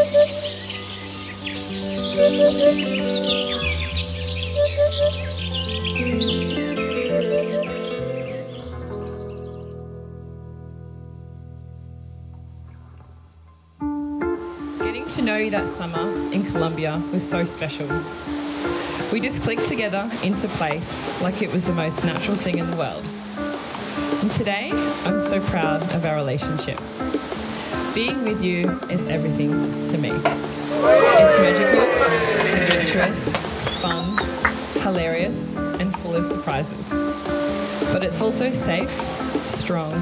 Getting to know you that summer in Colombia was so special. We just clicked together into place like it was the most natural thing in the world. And today, I'm so proud of our relationship. Being with you is everything to me. It's magical, adventurous, fun, hilarious, and full of surprises. But it's also safe, strong,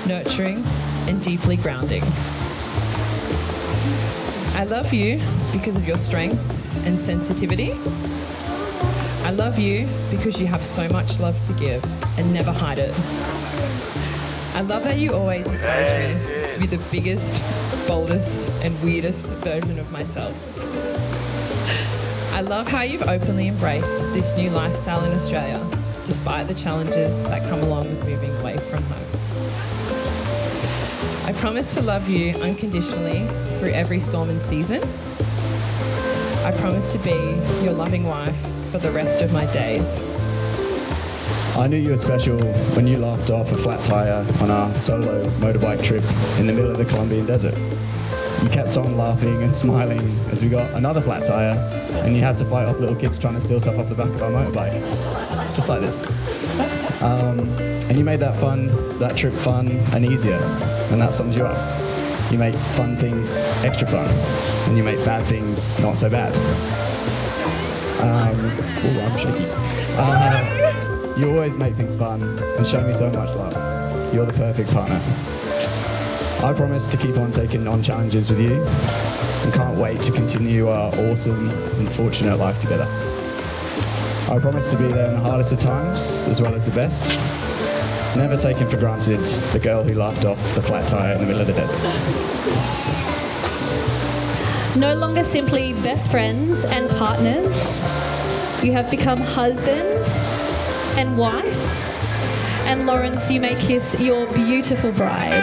nurturing, and deeply grounding. I love you because of your strength and sensitivity. I love you because you have so much love to give and never hide it. I love that you always encourage me to be the biggest, boldest, and weirdest version of myself. I love how you've openly embraced this new lifestyle in Australia, despite the challenges that come along with moving away from home. I promise to love you unconditionally through every storm and season. I promise to be your loving wife for the rest of my days. I knew you were special when you laughed off a flat tyre on our solo motorbike trip in the middle of the Colombian desert. You kept on laughing and smiling as we got another flat tyre and you had to fight off little kids trying to steal stuff off the back of our motorbike. Just like this. And you made that trip fun and easier, and that sums you up. You make fun things extra fun, and you make bad things not so bad. I'm shaky. You always make things fun and show me so much love. You're the perfect partner. I promise to keep on taking on challenges with you and can't wait to continue our awesome and fortunate life together. I promise to be there in the hardest of times as well as the best. Never taken for granted the girl who laughed off the flat tyre in the middle of the desert. No longer simply best friends and partners, you have become husband and wife. And Lawrence, you may kiss your beautiful bride.